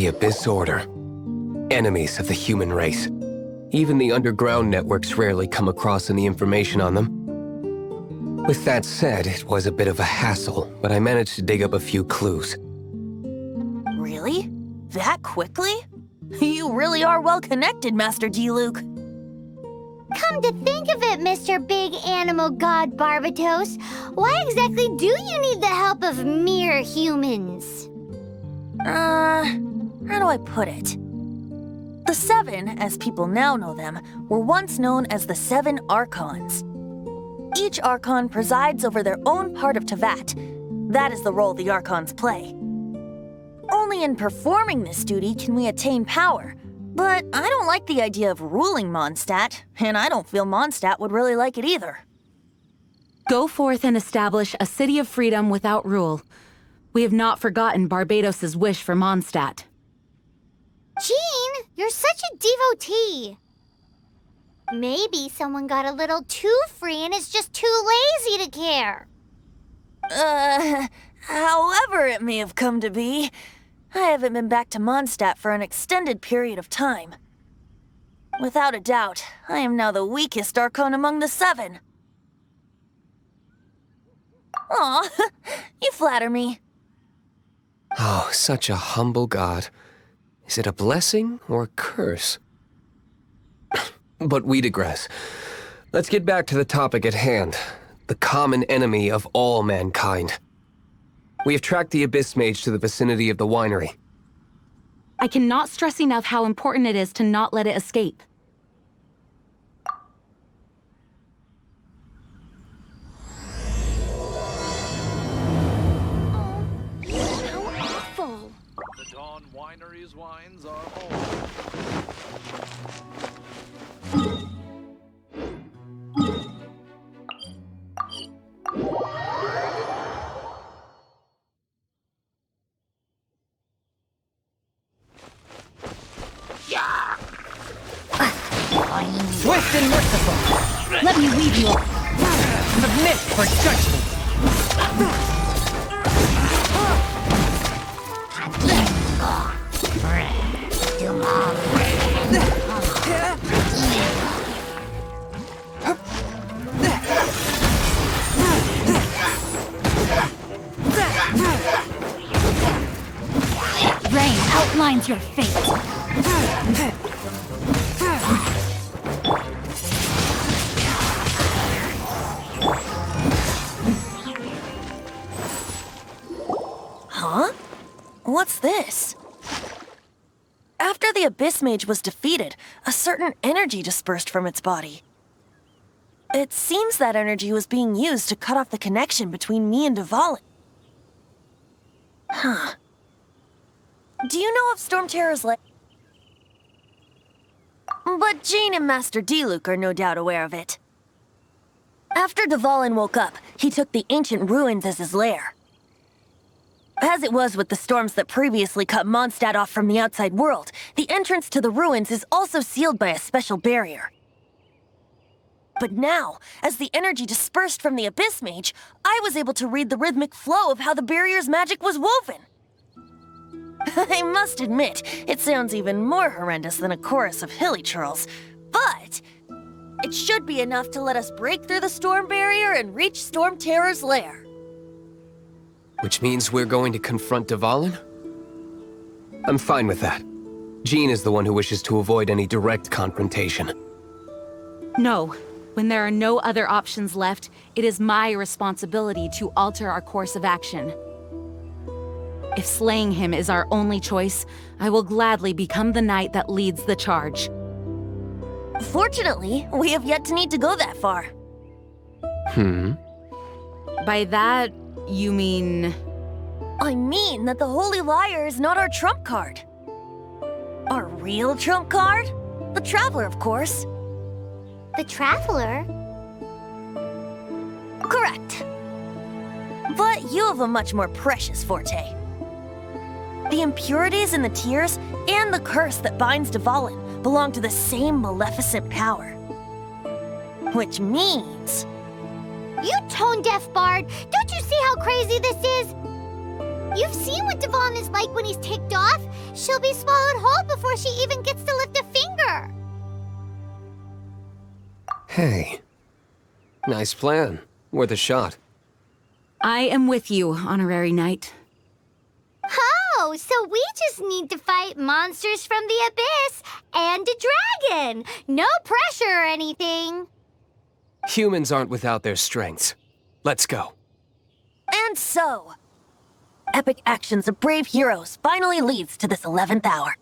The Abyss Order. Enemies of the human race. Even the underground networks rarely come across any information on them. With that said, it was a bit of a hassle, but I managed to dig up a few clues. Really? That quickly? You really are well connected, Master D-Luke. Come to think of it, Mr. Big Animal God Barbatos, why exactly do you need the help of mere humans? How do I put it? The Seven, as people now know them, were once known as the Seven Archons. Each Archon presides over their own part of Teyvat. That is the role the Archons play. Only in performing this duty can we attain power. But I don't like the idea of ruling Mondstadt, and I don't feel Mondstadt would really like it either. Go forth and establish a city of freedom without rule. We have not forgotten Barbatos' wish for Mondstadt. Jean, you're such a devotee. Maybe someone got a little too free and is just too lazy to care. However it may have come to be, I haven't been back to Mondstadt for an extended period of time. Without a doubt, I am now the weakest Archon among the Seven. Aw, you flatter me. Oh, such a humble god. Is it a blessing or a curse? But we digress. Let's get back to the topic at hand. The common enemy of all mankind. We have tracked the Abyss Mage to the vicinity of the winery. I cannot stress enough how important it is to not let it escape. How awful. The Dawn Winery's wines are all. Swift and merciful! Let me lead you up! Submit for judgment! Rain outlines your fate! Huh? What's this? After the Abyss Mage was defeated, a certain energy dispersed from its body. It seems that energy was being used to cut off the connection between me and Dvalin. Huh. Do you know of Storm Terror's lair? But Jean and Master D-Luke are no doubt aware of it. After Dvalin woke up, he took the ancient ruins as his lair. As it was with the storms that previously cut Mondstadt off from the outside world, the entrance to the ruins is also sealed by a special barrier. But now, as the energy dispersed from the Abyss Mage, I was able to read the rhythmic flow of how the barrier's magic was woven. I must admit, it sounds even more horrendous than a chorus of hilly churls, but it should be enough to let us break through the storm barrier and reach Storm Terror's lair. Which means we're going to confront Dvalin? I'm fine with that. Jean is the one who wishes to avoid any direct confrontation. No. When there are no other options left, it is my responsibility to alter our course of action. If slaying him is our only choice, I will gladly become the knight that leads the charge. Fortunately, we have yet to need to go that far. By that, you mean... I mean that the Holy Liar is not our trump card. Our real trump card? The Traveler, of course. The Traveler? Correct. But you have a much more precious forte. The impurities in the tears and the curse that binds Dvalin belong to the same maleficent power. Which means... You tone-deaf bard! Don't you see how crazy this is? You've seen what Devon is like when he's ticked off. She'll be swallowed whole before she even gets to lift a finger. Hey. Nice plan. Worth a shot. I am with you, Honorary Knight. Oh, so we just need to fight monsters from the abyss and a dragon. No pressure or anything. Humans aren't without their strengths. Let's go. And so, epic actions of brave heroes finally leads to this 11th hour.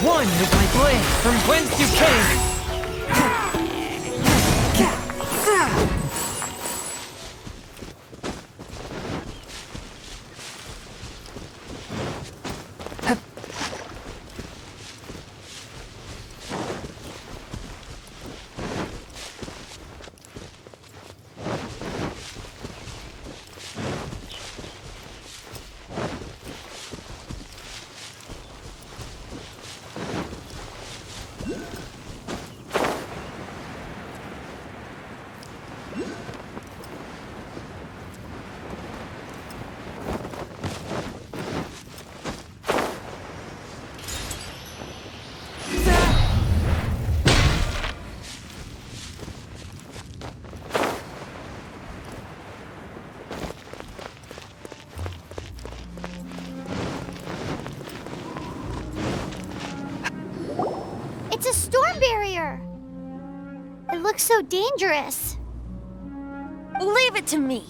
One with my blade from whence you came! It's a storm barrier. It looks so dangerous. Leave it to me.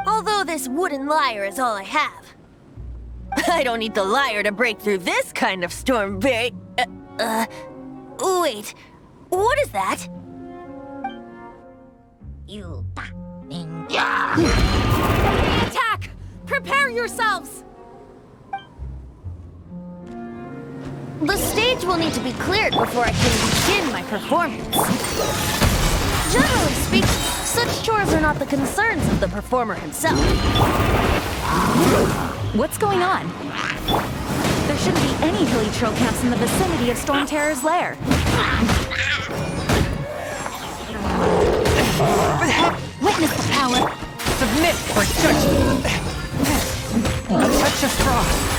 Although this wooden lyre is all I have. I don't need the lyre to break through this kind of storm barrier. Wait. What is that? Attack! Prepare yourselves! The stage will need to be cleared before I can begin my performance. Generally speaking, such chores are not the concerns of the performer himself. What's going on? There shouldn't be any hilly troll camps in the vicinity of Storm Terror's lair. Witness the power. Submit for judgment! A touch of frost!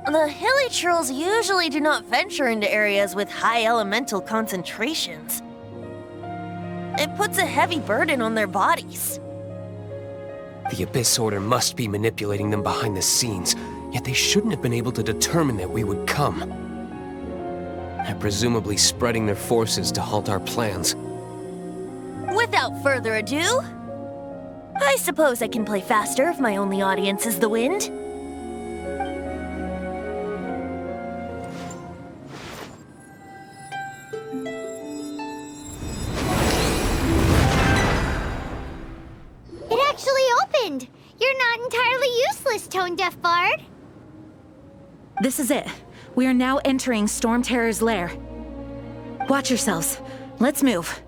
The hilly trolls usually do not venture into areas with high elemental concentrations. It puts a heavy burden on their bodies. The Abyss Order must be manipulating them behind the scenes, yet they shouldn't have been able to determine that we would come. They're presumably spreading their forces to halt our plans. Without further ado, I suppose I can play faster if my only audience is the wind. It actually opened. You're not entirely useless, Tone Deaf Bard. This is it. We are now entering Storm Terror's lair. Watch yourselves. Let's move.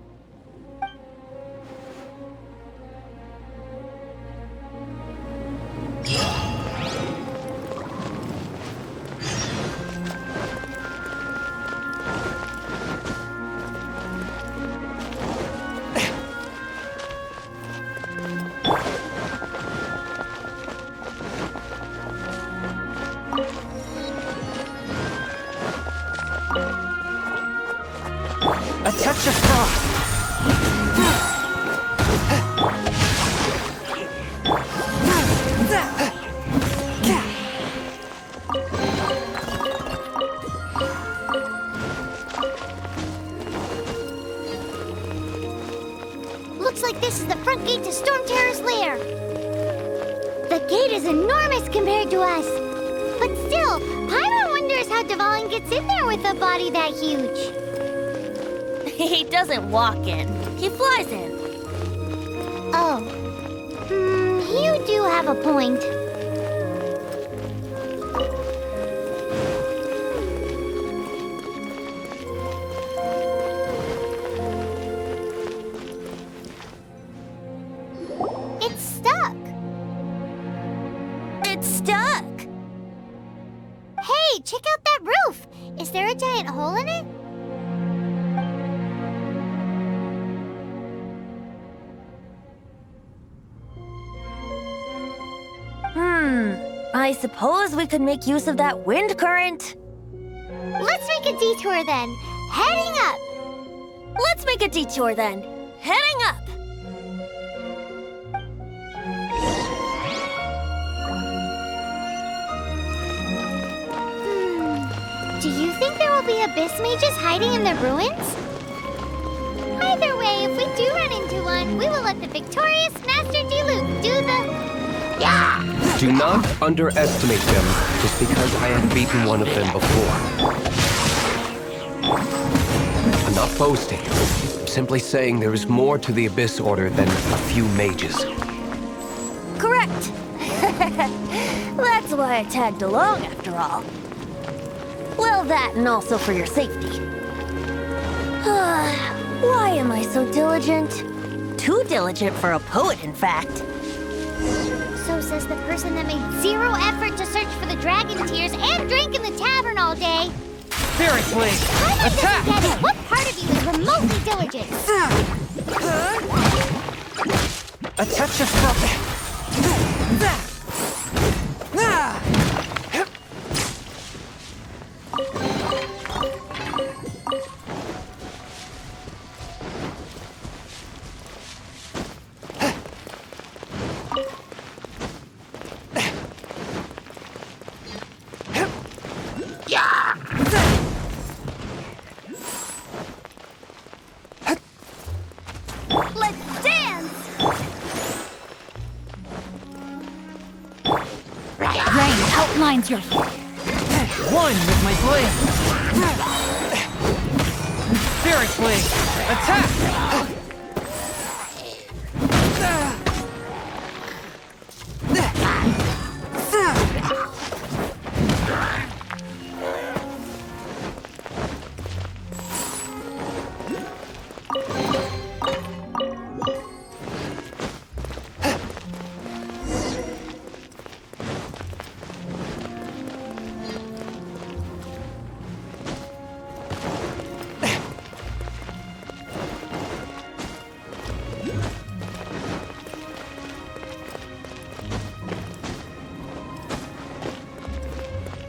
touch of frost. Looks like this is the front gate to Storm Terror's lair. The gate is enormous compared to us. But still, Paimon wonders how Dvalin gets in there with a body that huge. He doesn't walk in, he flies in. Oh. You do have a point. It's stuck. It's stuck. Hey, check out that roof. Is there a giant hole in it? I suppose we could make use of that wind current. Let's make a detour then. Heading up. Let's make a detour then. Heading up. Do you think there will be abyss mages hiding in the ruins? Either way, if we do run into one, we will let the victorious Master Diluc do the... Yeah! Do not underestimate them just because I have beaten one of them before. I'm not boasting. I'm simply saying there is more to the Abyss Order than a few mages. Correct. That's why I tagged along after all. Well, that and also for your safety. Why am I so diligent? Too diligent for a poet, in fact. So says the person that made zero effort to search for the dragon tears and drank in the tavern all day. Seriously! Paimon Attack! doesn't get it. What part of you is remotely diligent? A touch of frost. Let's dance! Rain outlines your... One with my blade. Seriously! Attack!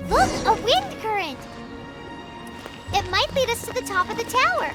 Look, a wind current! It might lead us to the top of the tower.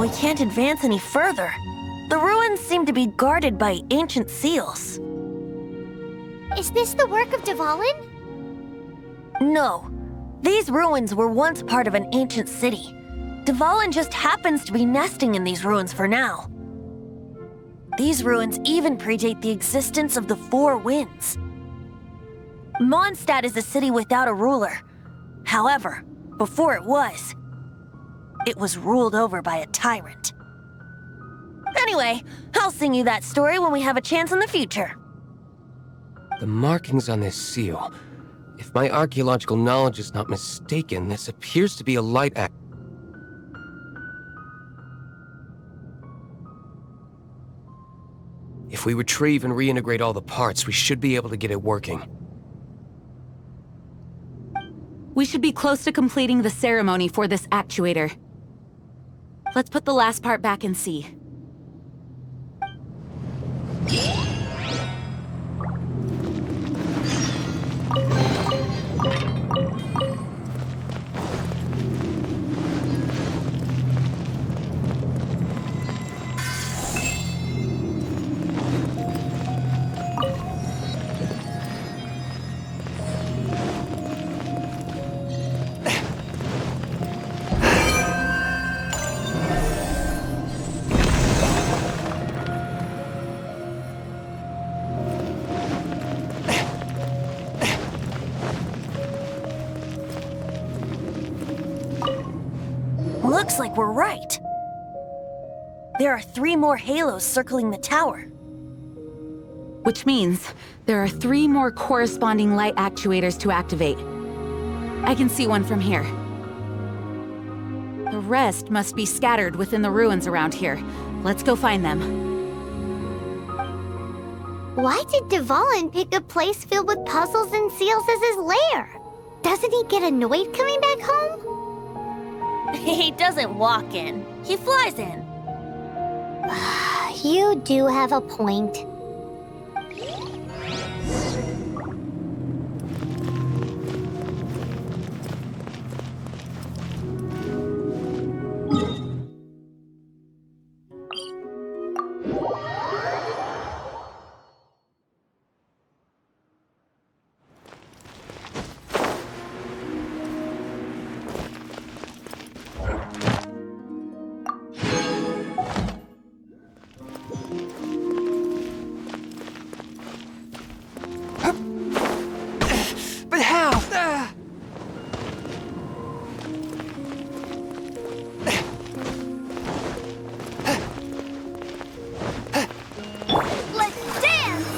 we can't advance any further. The ruins seem to be guarded by ancient seals. Is this the work of Dvalin? No. These ruins were once part of an ancient city. Dvalin just happens to be nesting in these ruins for now. These ruins even predate the existence of the Four Winds. Mondstadt is a city without a ruler. However, before it was ruled over by a tyrant. Anyway, I'll sing you that story when we have a chance in the future. The markings on this seal. If my archaeological knowledge is not mistaken, this appears to be a light act. If we retrieve and reintegrate all the parts, we should be able to get it working. We should be close to completing the ceremony for this actuator. Let's put the last part back and see. Looks like we're right. There are 3 more halos circling the tower. Which means there are 3 more corresponding light actuators to activate. I can see one from here. The rest must be scattered within the ruins around here. Let's go find them. Why did Dvalin pick a place filled with puzzles and seals as his lair? Doesn't he get annoyed coming back home? He doesn't walk in. He flies in. You do have a point. But how? Let's dance!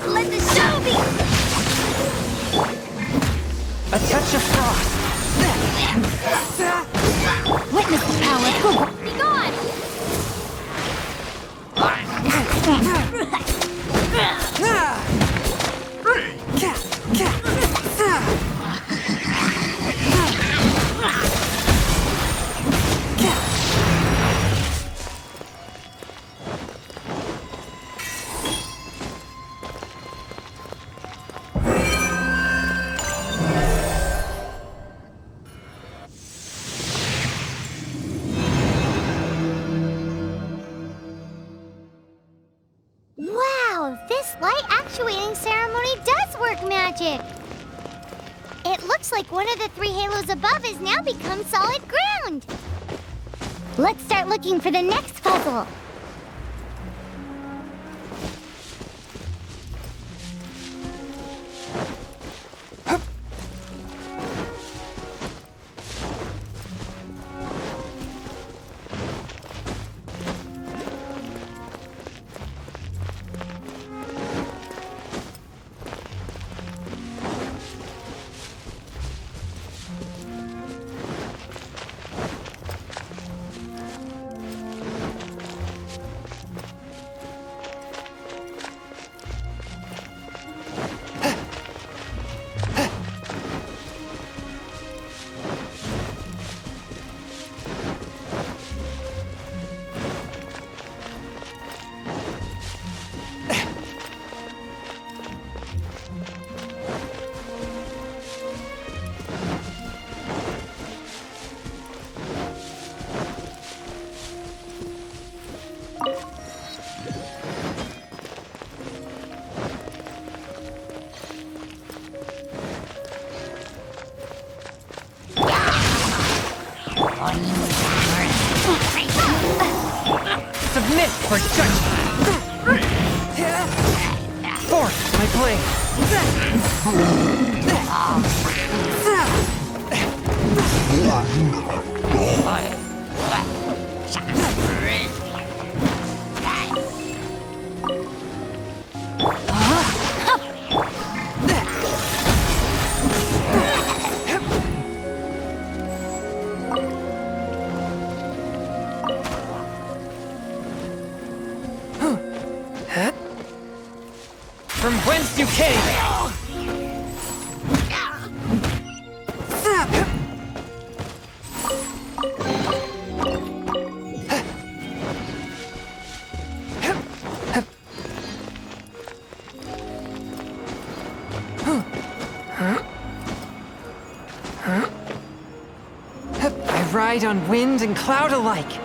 Let the show be! A touch of frost. Witness the power. Be gone! Wow, this light actuating ceremony does work magic! It looks like one of the 3 halos above has now become solid ground. Let's start looking for the next puzzle. Submit for judgment! Force my blade! From whence you came! I ride on wind and cloud alike.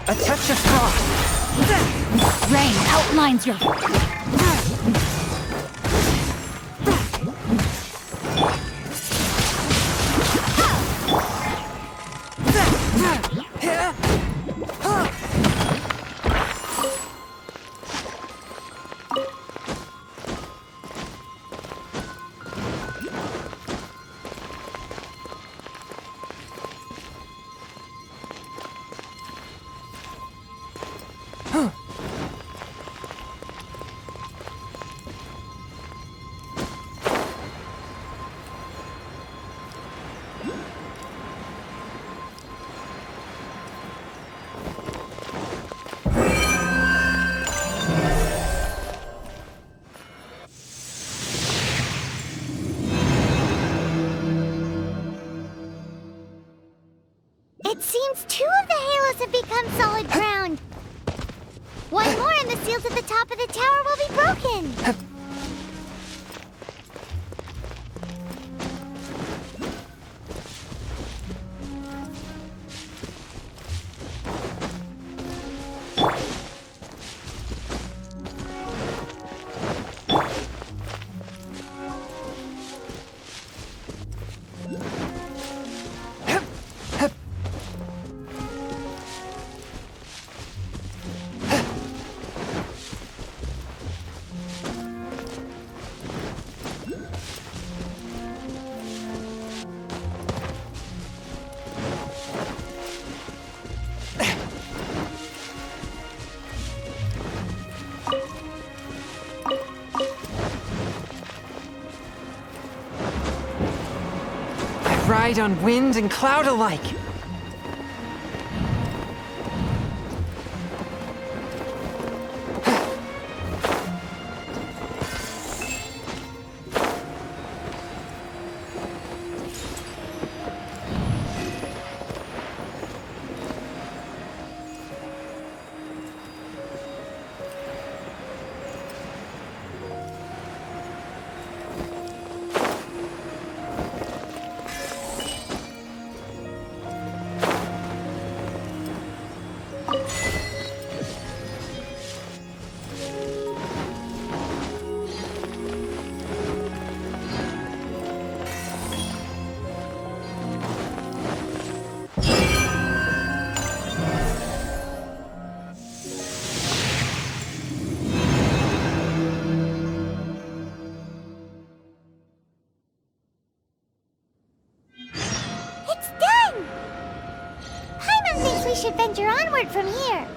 A touch of frost. Rain outlines your... It seems 2 of the halos have become solid ground. One more and the seals at the top of the tower will be broken. Ride on wind and cloud alike. should venture onward from here.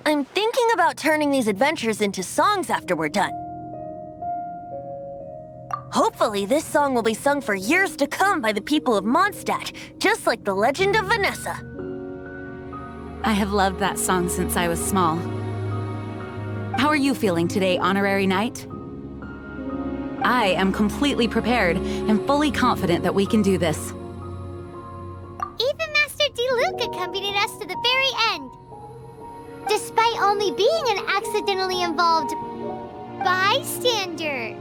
I'm thinking about turning these adventures into songs after we're done. Hopefully, this song will be sung for years to come by the people of Mondstadt, just like the legend of Vanessa. I have loved that song since I was small. How are you feeling today, Honorary Knight? I am completely prepared and fully confident that we can do this. Even Master D-Luke accompanied us to the very end. Despite only being an accidentally involved bystander.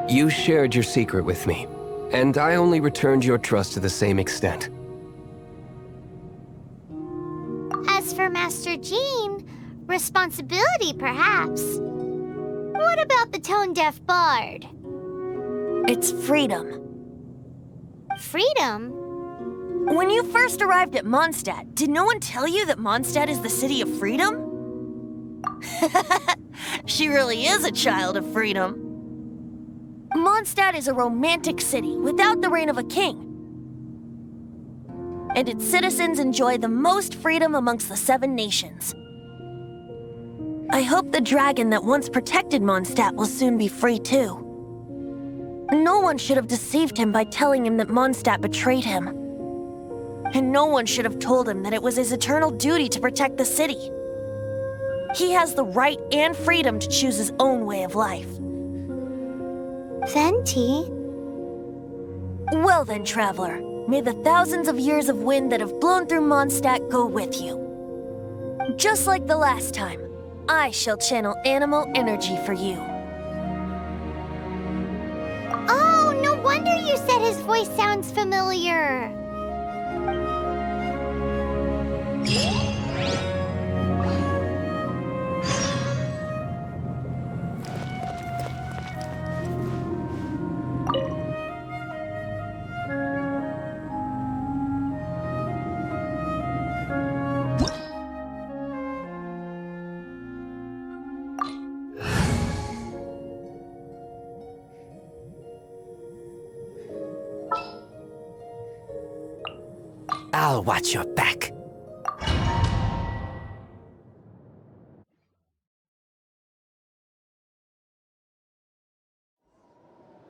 You shared your secret with me, and I only returned your trust to the same extent. As for Master Jean, responsibility perhaps. What about the tone-deaf bard? It's freedom. Freedom? When you first arrived at Mondstadt, did no one tell you that Mondstadt is the city of freedom? She really is a child of freedom. Mondstadt is a romantic city without the reign of a king. And its citizens enjoy the most freedom amongst the 7 nations. I hope the dragon that once protected Mondstadt will soon be free too. No one should have deceived him by telling him that Mondstadt betrayed him. And no one should have told him that it was his eternal duty to protect the city. He has the right and freedom to choose his own way of life. Venti? Well then, traveler, may the thousands of years of wind that have blown through Mondstadt go with you. Just like the last time, I shall channel animal energy for you. Oh, no wonder you said his voice sounds familiar. I'll watch your back.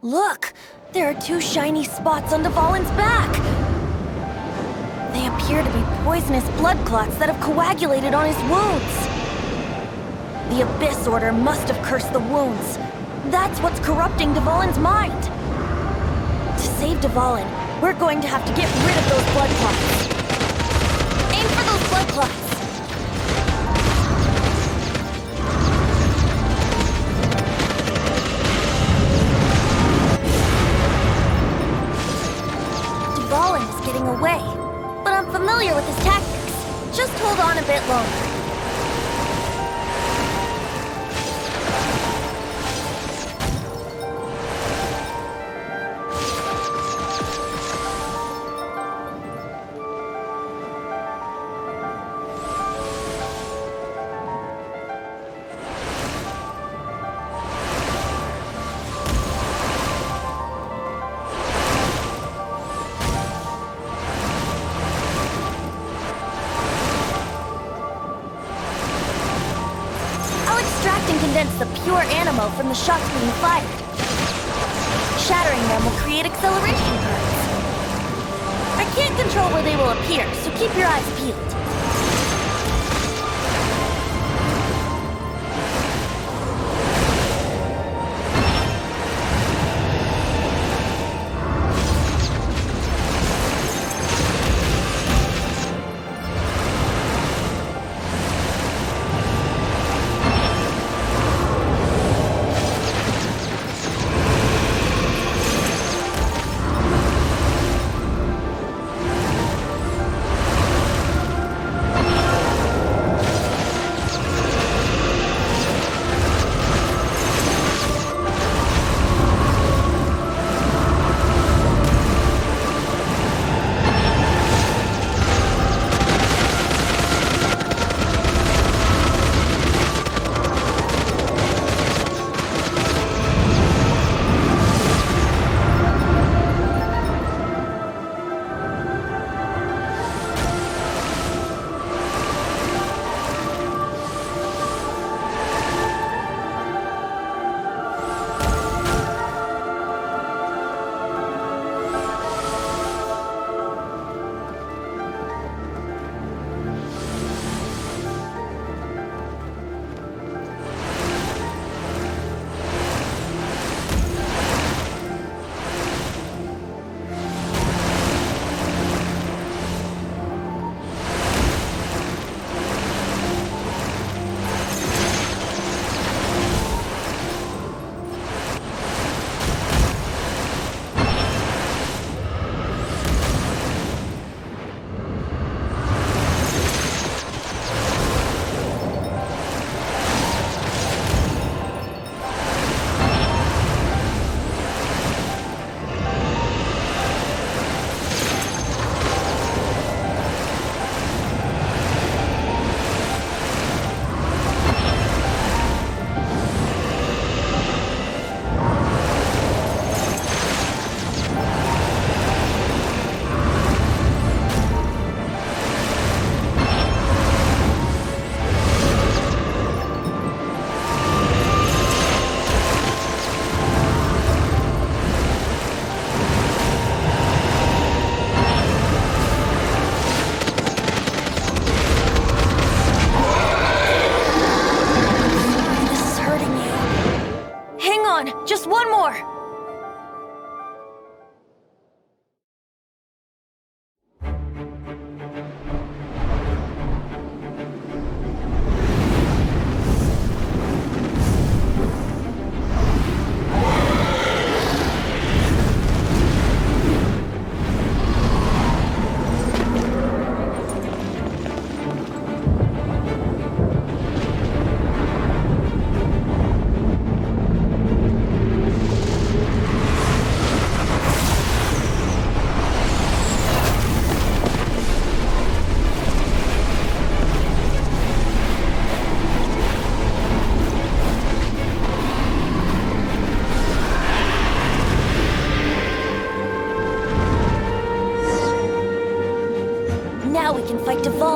Look! There are 2 shiny spots on Dvalin's back! They appear to be poisonous blood clots that have coagulated on his wounds. The Abyss Order must have cursed the wounds. That's what's corrupting Dvalin's mind. To save Dvalin, we're going to have to get rid of those blood clots. Aim for those blood clots! Dvalin is getting away, but I'm familiar with his tactics. Just hold on a bit longer. Condense the pure animo from the shots being fired. Shattering them will create acceleration currents. I can't control where they will appear, so keep your eyes peeled.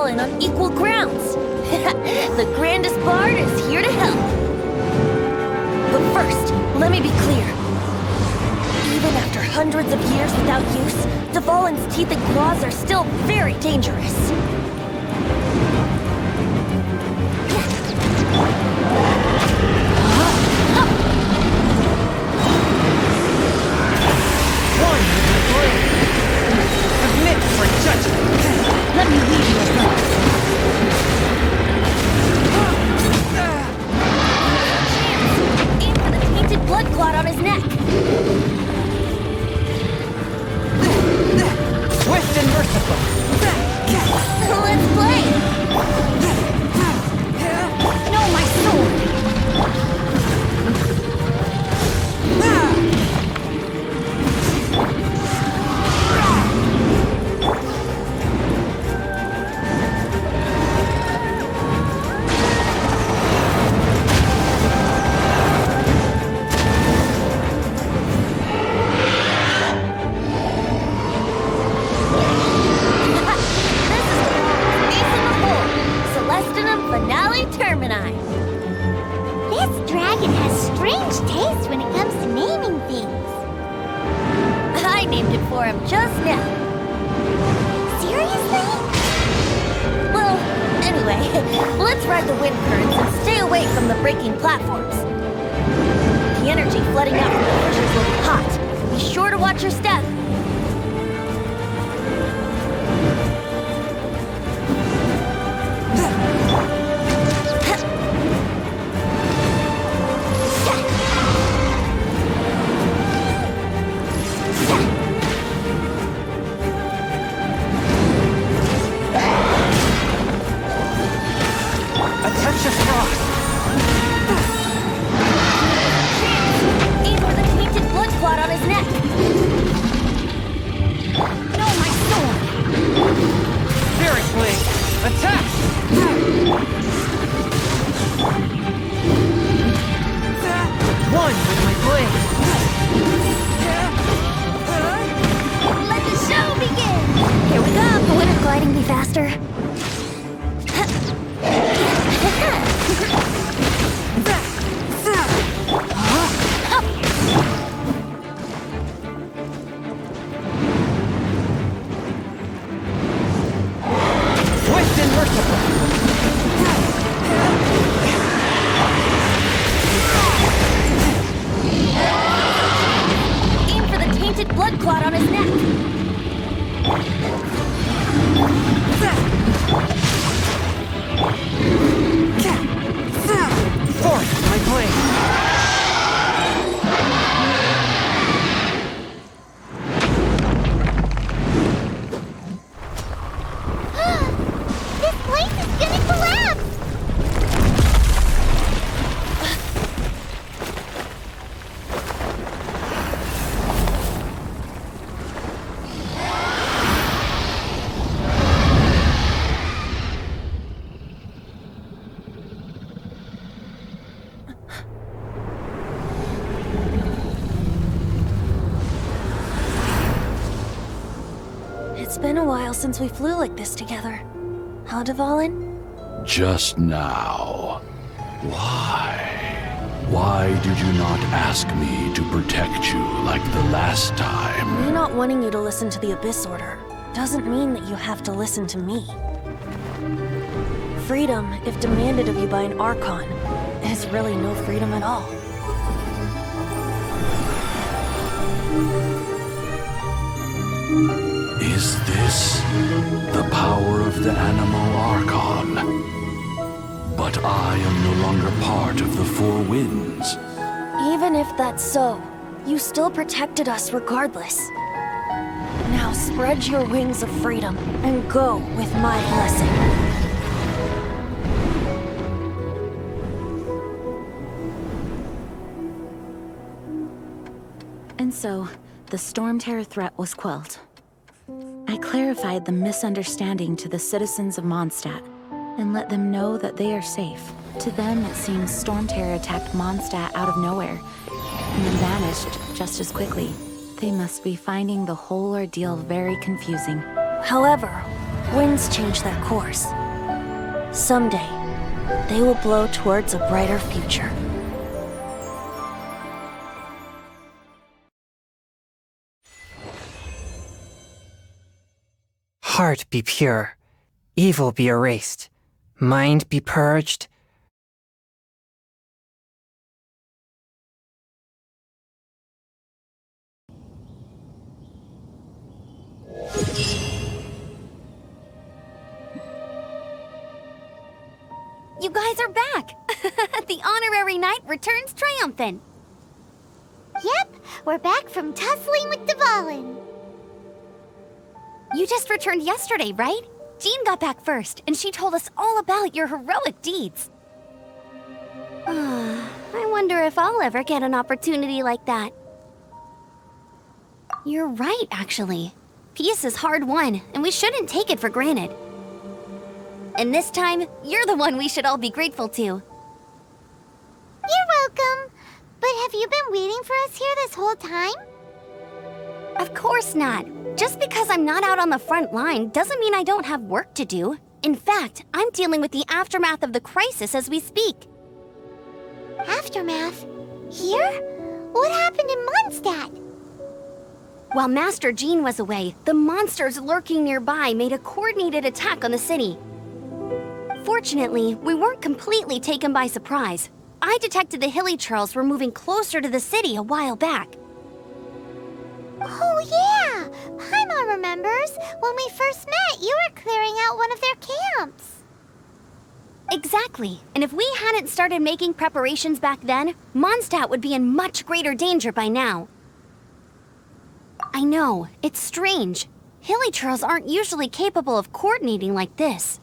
Dvalin on equal grounds. The grandest bard is here to help. But first, let me be clear. Even after hundreds of years without use, Dvalin's teeth and claws are still very dangerous. Submit for judgment. Let me lead you along. Aim for the tainted blood clot on his neck. Swift and merciful. Let's play. No, my sword! This dragon has strange taste when it comes to naming things. I named it for him just now. Seriously? Well, anyway, let's ride the wind currents and stay away from the breaking platforms. The energy flooding out from the fissures will be hot. Be sure to watch your step. Aim for the tainted blood clot on his neck. No, my sword! Spirit Blade. Attack! One with my blade. Let the show begin! Here we go. Wouldn't gliding be faster? Swift and merciful. Aim for the tainted blood clot on his neck. Force my blade. This place is gonna collapse! It's been a while since we flew like this together. Huh, Dvalin? Just now. Why? Why did you not ask me to protect you like the last time? Me not wanting you to listen to the Abyss Order doesn't mean that you have to listen to me. Freedom, if demanded of you by an Archon, is really no freedom at all. Is this the power of the animal Archon? But I am no longer part of the Four Winds. Even if that's so, you still protected us regardless. Now spread your wings of freedom and go with my blessing. And so, the Storm Terror threat was quelled. I clarified the misunderstanding to the citizens of Mondstadt and let them know that they are safe. To them, it seems Storm Terror attacked Mondstadt out of nowhere and then vanished just as quickly. They must be finding the whole ordeal very confusing. However, Winds change their course. Someday, they will blow towards a brighter future. Heart be pure, evil be erased, mind be purged. You guys are back! The honorary knight returns triumphant. Yep, we're back from tussling with Dvalin. You just returned yesterday, right? Jean got back first, and she told us all about your heroic deeds. I wonder if I'll ever get an opportunity like that. You're right, actually. Peace is hard won, and we shouldn't take it for granted. And this time, you're the one we should all be grateful to. You're welcome. But have you been waiting for us here this whole time? Of course not. Just because I'm not out on the front line doesn't mean I don't have work to do. In fact, I'm dealing with the aftermath of the crisis as we speak. Aftermath? Here? What happened in Mondstadt? While Master Jean was away, the monsters lurking nearby made a coordinated attack on the city. Fortunately, we weren't completely taken by surprise. I detected the Hilly Churls were moving closer to the city a while back. Oh yeah! Paimon remembers. When we first met, you were clearing out one of their camps. Exactly. And if we hadn't started making preparations back then, Mondstadt would be in much greater danger by now. I know, it's strange. Hilly Churls aren't usually capable of coordinating like this.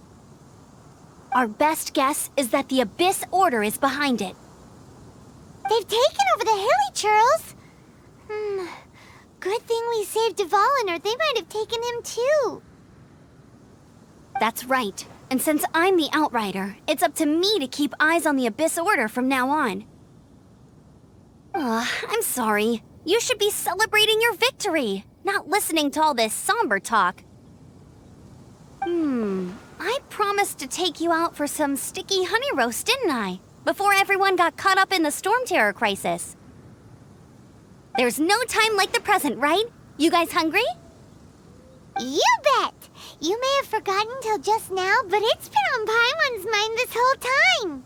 Our best guess is that the Abyss Order is behind it. They've taken over the Hilly Churls? Good thing we saved Dvalin, or they might have taken him too. That's right. And since I'm the Outrider, it's up to me to keep eyes on the Abyss Order from now on. I'm sorry. You should be celebrating your victory, not listening to all this somber talk. I promised to take you out for some sticky honey roast, didn't I? Before everyone got caught up in the Storm Terror crisis. There's no time like the present, right? You guys hungry? You bet! You may have forgotten till just now, but it's been on Paimon's mind this whole time.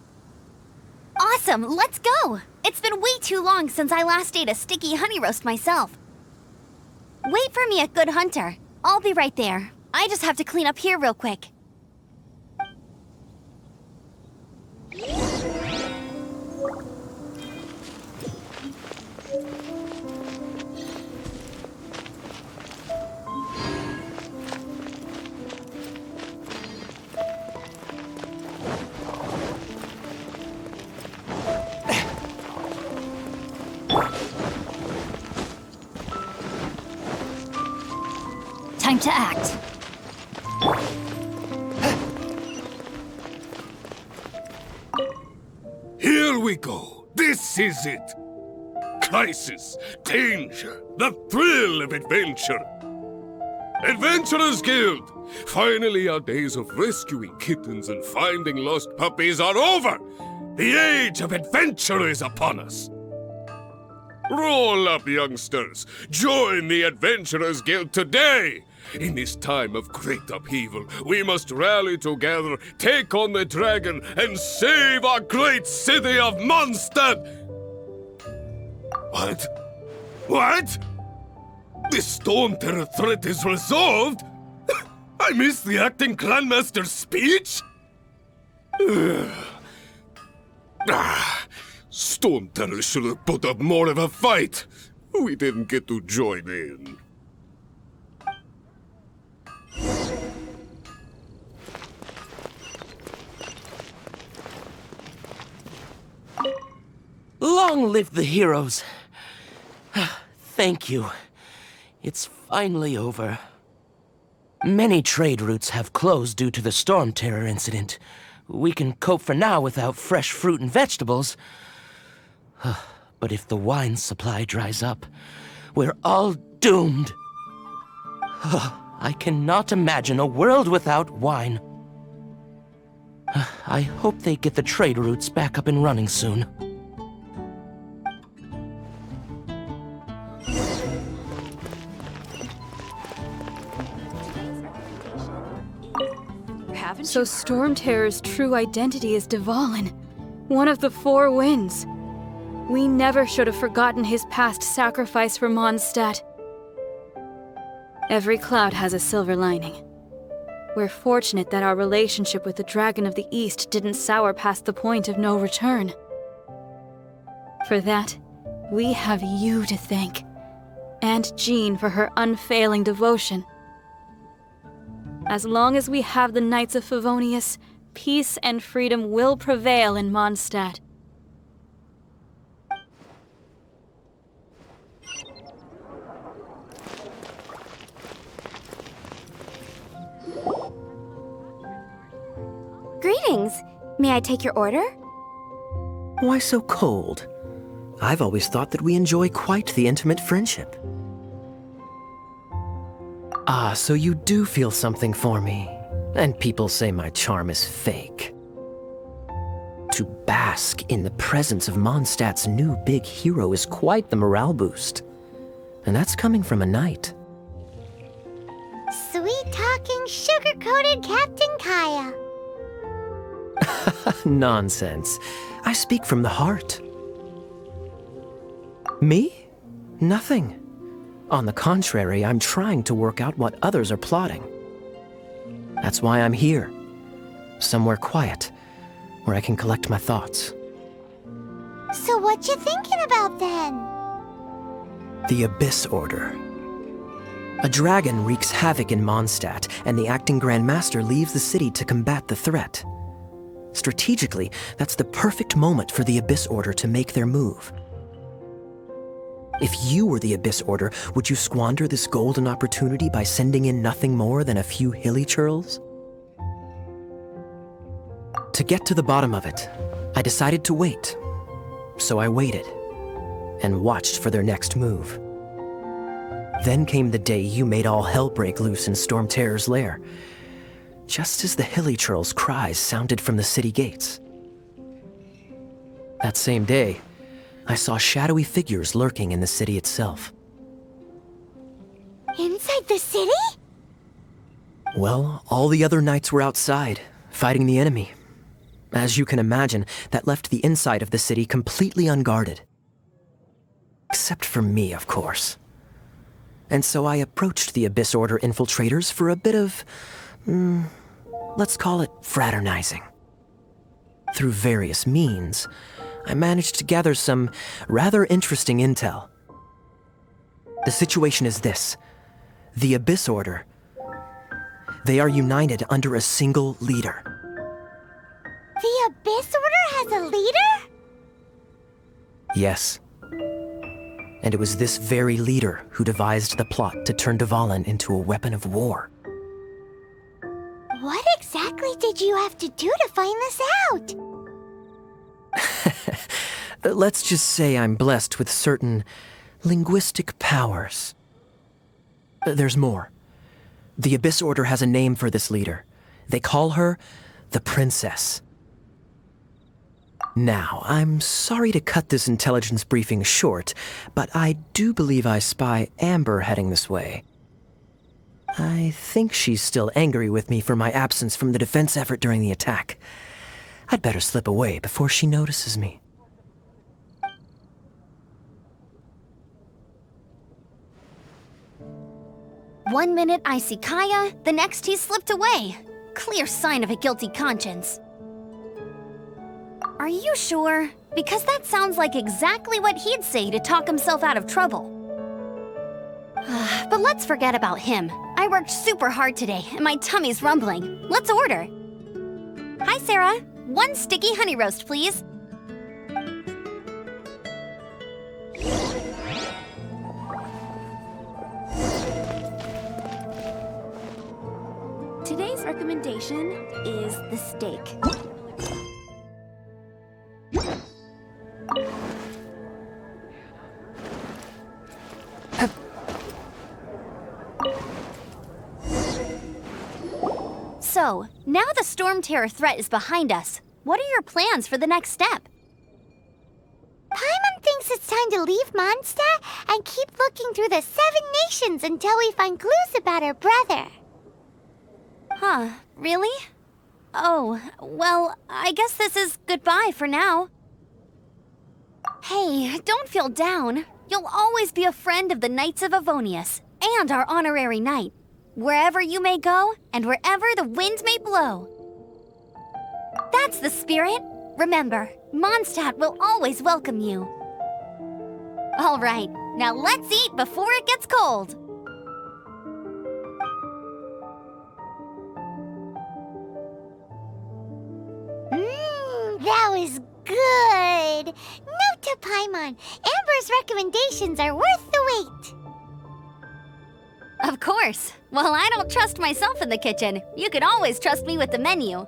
Awesome, let's go! It's been way too long since I last ate a sticky honey roast myself. Wait for me at Good Hunter. I'll be right there. I just have to clean up here real quick. Time to act. Here we go. This is it. Crisis, danger, the thrill of adventure. Adventurers Guild! Finally, our days of rescuing kittens and finding lost puppies are over! The age of adventure is upon us! Roll up, youngsters! Join the Adventurers Guild today! In this time of great upheaval, we must rally together, take on the dragon, and save our great city of Mondstadt! What? What? The Storm Terror threat is resolved? I missed the acting clanmaster's speech? Storm Terror should have put up more of a fight. We didn't get to join in. Long live the heroes. Thank you. It's finally over. Many trade routes have closed due to the Storm Terror incident. We can cope for now without fresh fruit and vegetables. But if the wine supply dries up, we're all doomed. I cannot imagine a world without wine. I hope they get the trade routes back up and running soon. So Storm Terror's true identity is Dvalin, one of the Four Winds. We never should have forgotten his past sacrifice for Mondstadt. Every cloud has a silver lining. We're fortunate that our relationship with the Dragon of the East didn't sour past the point of no return. For that, we have you to thank, and Jean for her unfailing devotion. As long as we have the Knights of Favonius, peace and freedom will prevail in Mondstadt. Greetings. May I take your order? Why so cold? I've always thought that we enjoy quite the intimate friendship. Ah, so you do feel something for me. And people say my charm is fake. To bask in the presence of Mondstadt's new big hero is quite the morale boost. And that's coming from a knight. Sweet-talking, sugar-coated Captain Kaya. Nonsense. I speak from the heart. Me? Nothing. On the contrary, I'm trying to work out what others are plotting. That's why I'm here. Somewhere quiet, where I can collect my thoughts. So what you thinking about then? The Abyss Order. A dragon wreaks havoc in Mondstadt, and the acting Grand Master leaves the city to combat the threat. Strategically, that's the perfect moment for the Abyss Order to make their move. If you were the Abyss Order, would you squander this golden opportunity by sending in nothing more than a few hilly churls? To get to the bottom of it, I decided to wait. So I waited, and watched for their next move. Then came the day you made all hell break loose in Storm Terror's lair, just as the hilly churls' cries sounded from the city gates. That same day, I saw shadowy figures lurking in the city itself. Inside the city? Well, all the other knights were outside, fighting the enemy. As you can imagine, that left the inside of the city completely unguarded. Except for me, of course. And so I approached the Abyss Order infiltrators for a bit of, let's call it fraternizing. Through various means, I managed to gather some rather interesting intel. The situation is this. The Abyss Order, they are united under a single leader. The Abyss Order has a leader? Yes. And it was this very leader who devised the plot to turn Dvalin into a weapon of war. What exactly did you have to do to find this out? Let's just say I'm blessed with certain linguistic powers. There's more. The Abyss Order has a name for this leader. They call her the Princess. Now, I'm sorry to cut this intelligence briefing short, but I do believe I spy Amber heading this way. I think she's still angry with me for my absence from the defense effort during the attack. I'd better slip away before she notices me. One minute I see Kaya, the next he's slipped away. Clear sign of a guilty conscience. Are you sure? Because that sounds like exactly what he'd say to talk himself out of trouble. But let's forget about him. I worked super hard today, and my tummy's rumbling. Let's order. Hi, Sarah. 1 sticky honey roast, please. Today's recommendation is the steak. So, now the Storm Terror threat is behind us. What are your plans for the next step? Paimon thinks it's time to leave Mondstadt and keep looking through the 7 nations until we find clues about her brother. Huh, really? Oh, well, I guess this is goodbye for now. Hey, don't feel down. You'll always be a friend of the Knights of Avonius, and our honorary knight. Wherever you may go, and wherever the wind may blow. That's the spirit. Remember, Mondstadt will always welcome you. All right, now let's eat before it gets cold. That was good. Note to Paimon, Amber's recommendations are worth the wait. Of course. Well, I don't trust myself in the kitchen. You can always trust me with the menu.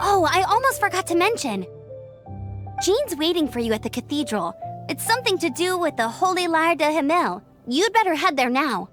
Oh, I almost forgot to mention. Jean's waiting for you at the cathedral. It's something to do with the Holy Lyre de Himmel. You'd better head there now.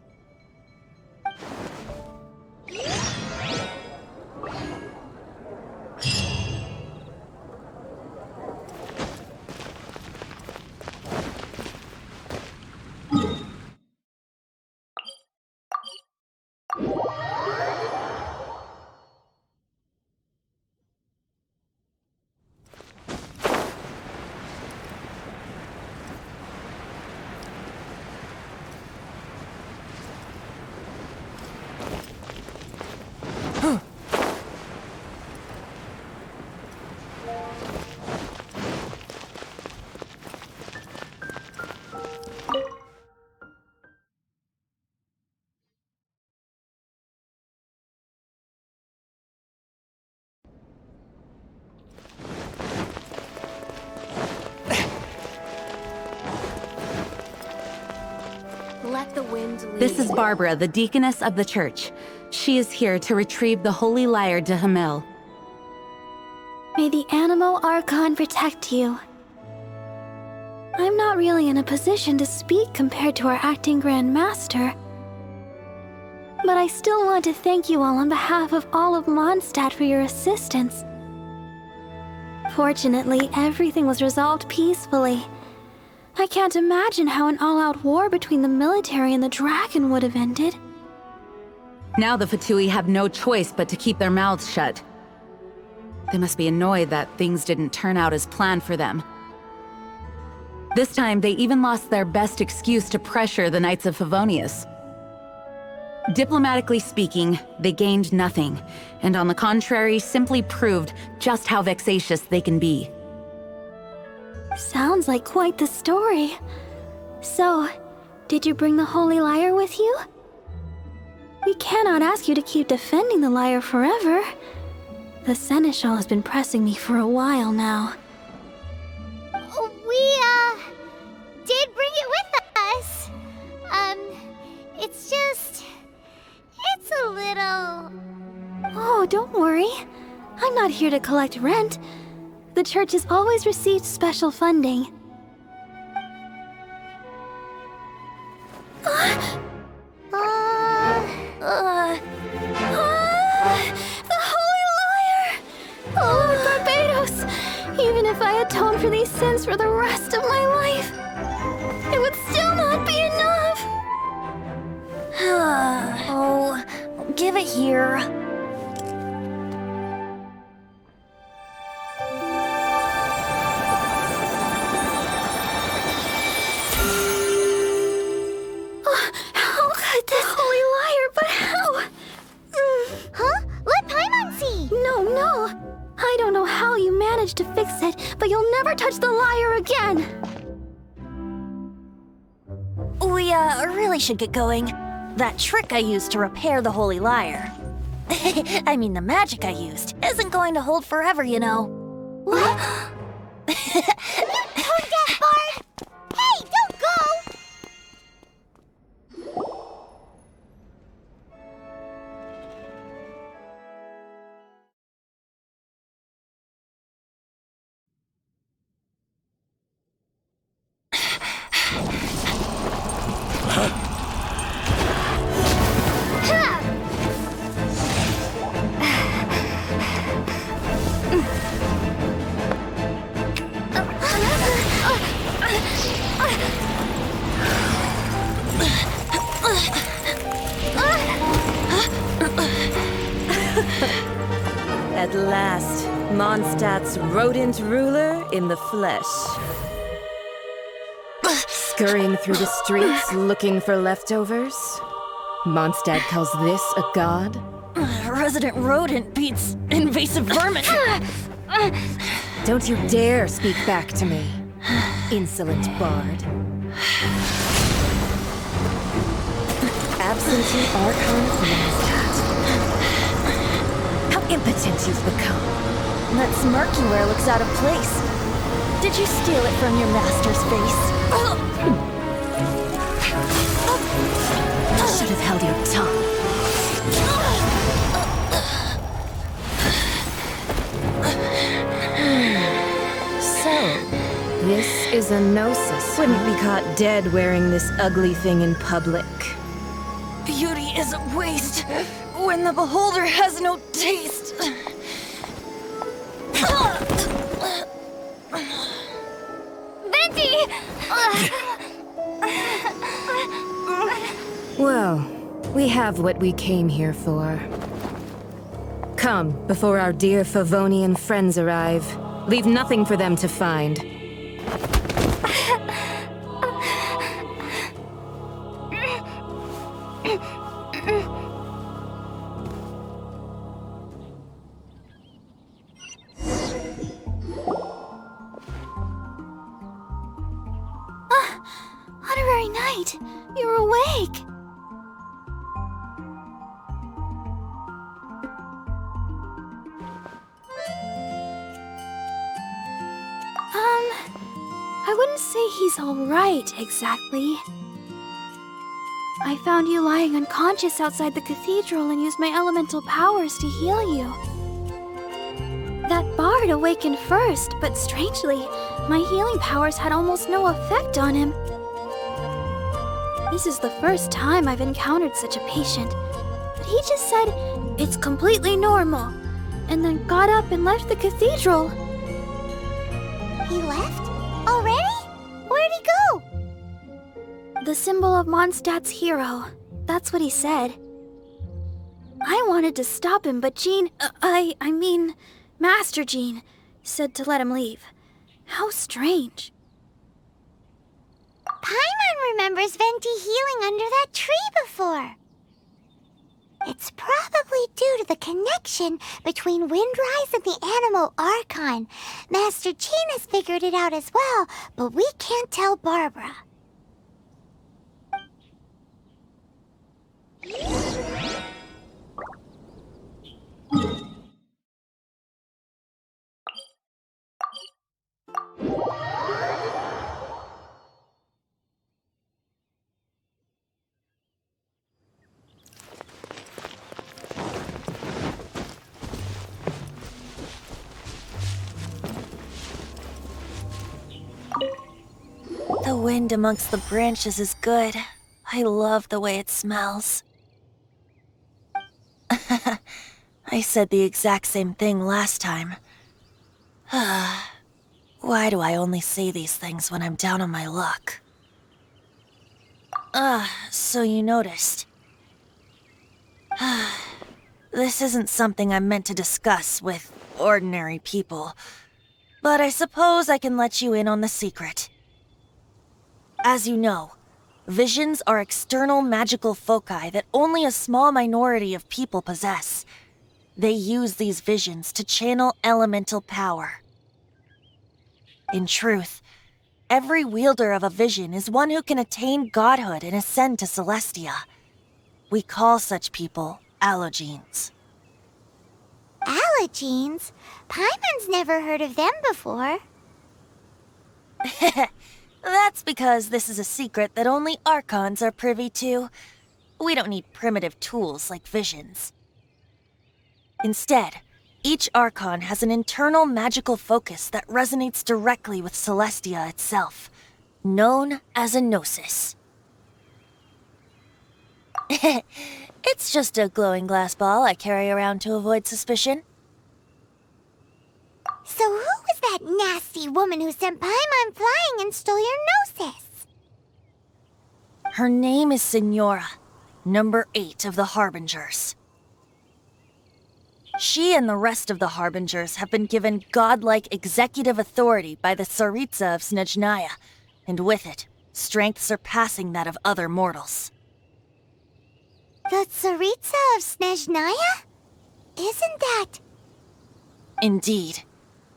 Let the wind lead. This is Barbara, the deaconess of the church. She is here to retrieve the Holy Lyre de Himmel. May the animal Archon protect you. I'm not really in a position to speak compared to our acting Grand Master. But I still want to thank you all on behalf of all of Mondstadt for your assistance. Fortunately, everything was resolved peacefully. I can't imagine how an all-out war between the military and the dragon would have ended. Now the Fatui have no choice but to keep their mouths shut. They must be annoyed that things didn't turn out as planned for them. This time, they even lost their best excuse to pressure the Knights of Favonius. Diplomatically speaking, they gained nothing, and on the contrary, simply proved just how vexatious they can be. Sounds like quite the story. So, did you bring the Holy Lyre with you? We cannot ask you to keep defending the lyre forever. The Seneschal has been pressing me for a while now. We, did bring it with us. It's a little... Oh, don't worry. I'm not here to collect rent. The church has always received special funding. The Holy Lyre! Oh, Lord Barbados! Even if I atoned for these sins for the rest of my life, it would still not be enough! Oh, give it here. To fix it, but you'll never touch the lyre again! We, really should get going. That trick I used to repair the Holy Lyre. I mean, the magic I used isn't going to hold forever, you know. What? Tone deaf, Bard! Hey, don't go! At last, Mondstadt's rodent ruler in the flesh. Scurrying through the streets looking for leftovers? Mondstadt calls this a god? Resident rodent beats invasive vermin. Don't you dare speak back to me, insolent bard. Absentee Archon of Mondstadt. How impotent you've become. That smirk you wear looks out of place. Did you steal it from your master's face? Should have held your tongue. So, this is a gnosis. Wouldn't be caught dead wearing this ugly thing in public. Beauty is a waste when the beholder has no taste. Venti! Well, we have what we came here for. Come, before our dear Favonian friends arrive. Leave nothing for them to find. Honorary Knight, you're awake. I wouldn't say he's alright, exactly. I found you lying unconscious outside the cathedral and used my elemental powers to heal you. That bard awakened first, but strangely, my healing powers had almost no effect on him. This is the first time I've encountered such a patient, but he just said, "It's completely normal," and then got up and left the cathedral. He left? Already? Where'd he go? The symbol of Mondstadt's hero. That's what he said. I wanted to stop him, but Jean, I mean, Master Jean, said to let him leave. How strange. Paimon remembers Venti healing under that tree before. It's probably due to the connection between Windrise and the animal Archon. Master Jean has figured it out as well, but we can't tell Barbara. The wind amongst the branches is good. I love the way it smells. I said the exact same thing last time. Why do I only say these things when I'm down on my luck? So you noticed. This isn't something I'm meant to discuss with ordinary people, but I suppose I can let you in on the secret. As you know, visions are external magical foci that only a small minority of people possess. They use these visions to channel elemental power. In truth, every wielder of a vision is one who can attain godhood and ascend to Celestia. We call such people allogenes. Allogenes? Paimon's never heard of them before. That's because this is a secret that only Archons are privy to. We don't need primitive tools like visions. Instead, each Archon has an internal magical focus that resonates directly with Celestia itself, known as a gnosis. It's just a glowing glass ball I carry around to avoid suspicion. So who was that nasty woman who sent Paimon flying and stole your gnosis? Her name is Signora, number 8 of the Harbingers. She and the rest of the Harbingers have been given godlike executive authority by the Tsaritsa of Snezhnaya, and with it, strength surpassing that of other mortals. The Tsaritsa of Snezhnaya? Isn't that... Indeed.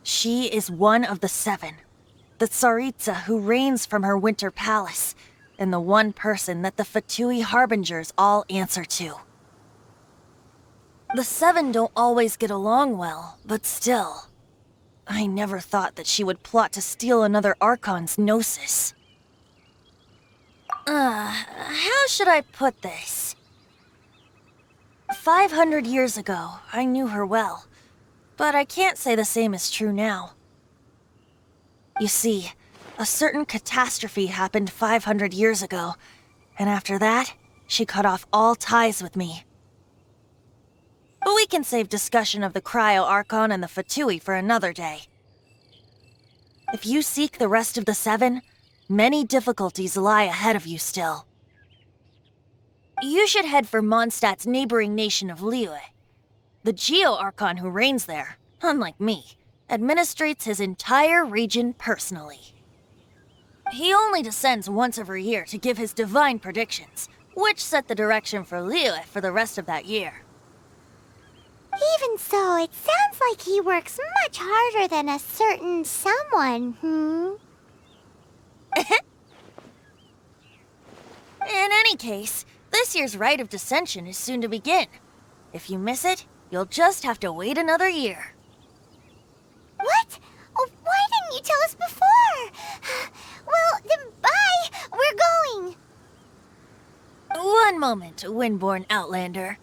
She is one of the 7. The Tsaritsa who reigns from her winter palace, and the one person that the Fatui Harbingers all answer to. The 7 don't always get along well, but still. I never thought that she would plot to steal another Archon's Gnosis. How should I put this? 500 years ago, I knew her well, but I can't say the same is true now. You see, a certain catastrophe happened 500 years ago, and after that, she cut off all ties with me. But we can save discussion of the Cryo Archon and the Fatui for another day. If you seek the rest of the 7, many difficulties lie ahead of you still. You should head for Mondstadt's neighboring nation of Liyue. The Geo-Archon who reigns there, unlike me, administrates his entire region personally. He only descends once every year to give his divine predictions, which set the direction for Liyue for the rest of that year. Even so, it sounds like he works much harder than a certain someone, In any case, this year's Rite of Dissension is soon to begin. If you miss it, you'll just have to wait another year. What? Oh, why didn't you tell us before? Well, then bye! We're going! One moment, Windborn Outlander.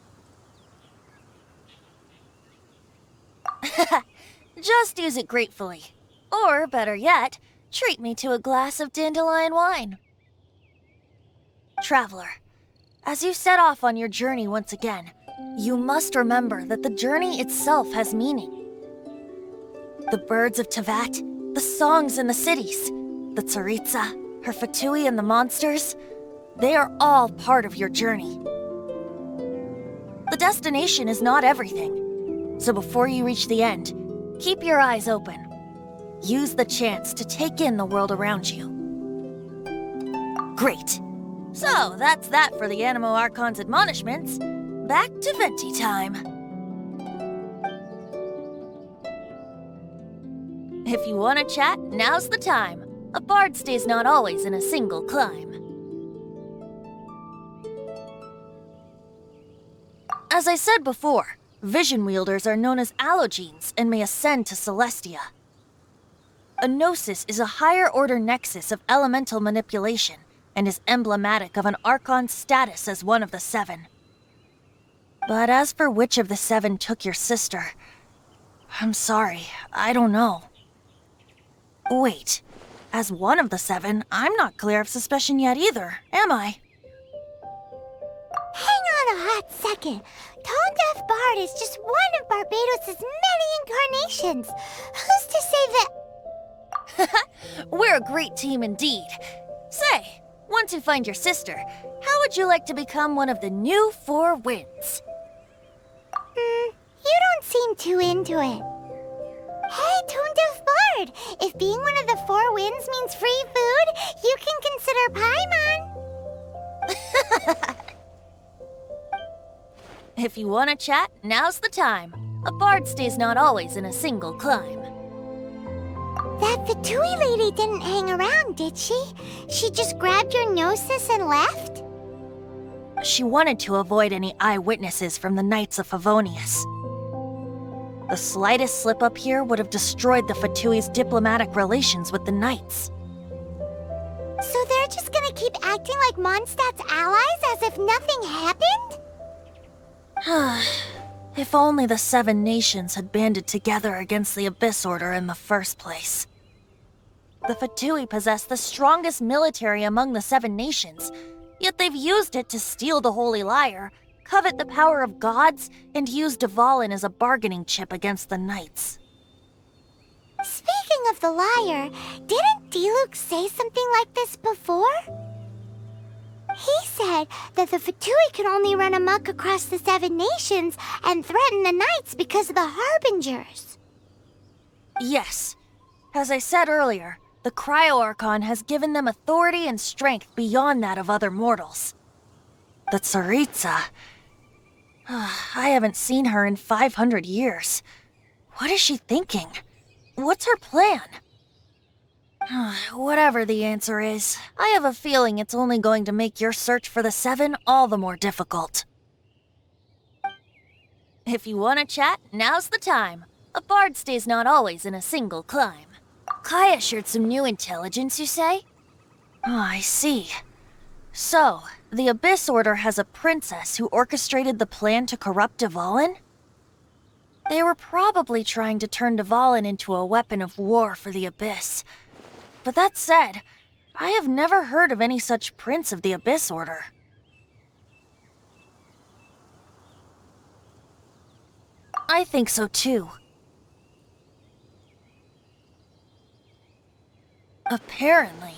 Just use it gratefully. Or, better yet, treat me to a glass of dandelion wine. Traveler, as you set off on your journey once again, you must remember that the journey itself has meaning. The birds of Tevat, the songs in the cities, the Tsaritsa, her Fatui and the monsters, they are all part of your journey. The destination is not everything, so before you reach the end, keep your eyes open. Use the chance to take in the world around you. Great. So, that's that for the Animo Archon's admonishments. Back to Venti time. If you want to chat, now's the time. A bard stays not always in a single clime. As I said before, vision wielders are known as allogenes and may ascend to Celestia. A gnosis is a higher-order nexus of elemental manipulation and is emblematic of an Archon's status as one of the 7. But as for which of the 7 took your sister, I'm sorry, I don't know. Wait, as one of the 7, I'm not clear of suspicion yet either, am I? Hang on a hot second. Tone Deaf Bard is just one of Barbados' many incarnations. Who's to say that... We're a great team indeed. Say, once you find your sister, how would you like to become one of the new 4 winds? You don't seem too into it. Hey, Tone Deaf Bard, if being one of the 4 winds means free food, you can consider Paimon. If you want to chat, now's the time. A bard stays not always in a single clime. That Fatui lady didn't hang around, did she? She just grabbed your gnosis and left? She wanted to avoid any eyewitnesses from the Knights of Favonius. The slightest slip-up here would have destroyed the Fatui's diplomatic relations with the Knights. So they're just gonna keep acting like Mondstadt's allies as if nothing happened? If only the 7 nations had banded together against the Abyss Order in the first place. The Fatui possess the strongest military among the 7 nations, yet they've used it to steal the Holy Lyre, covet the power of gods, and use Dvalin as a bargaining chip against the Knights. Speaking of the lyre, didn't Diluc say something like this before? He said that the Fatui can only run amok across the 7 nations and threaten the knights because of the Harbingers. Yes. As I said earlier, the Cryo-Archon has given them authority and strength beyond that of other mortals. The Tsaritsa... I haven't seen her in 500 years. What is she thinking? What's her plan? Whatever the answer is, I have a feeling it's only going to make your search for the 7 all the more difficult. If you want to chat, now's the time. A bard stays not always in a single climb. Kaya shared some new intelligence, you say? I see. So, the Abyss Order has a princess who orchestrated the plan to corrupt Dvalin? They were probably trying to turn Dvalin into a weapon of war for the Abyss. But that said, I have never heard of any such prince of the Abyss Order. I think so too. Apparently.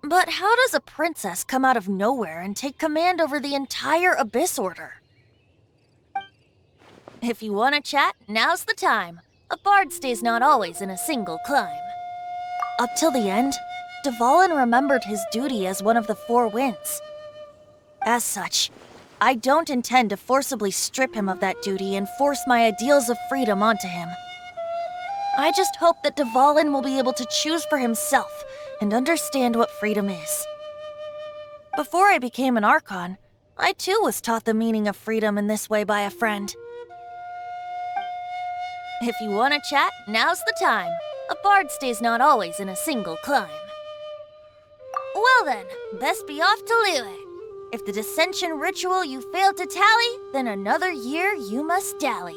But how does a princess come out of nowhere and take command over the entire Abyss Order? If you want to chat, now's the time. A bard stays not always in a single climb. Up till the end, Dvalin remembered his duty as one of the 4 winds. As such, I don't intend to forcibly strip him of that duty and force my ideals of freedom onto him. I just hope that Dvalin will be able to choose for himself and understand what freedom is. Before I became an Archon, I too was taught the meaning of freedom in this way by a friend. If you want to chat, now's the time. A bard stays not always in a single climb. Well then, best be off to Liyue. If the dissension ritual you failed to tally, then another year you must dally.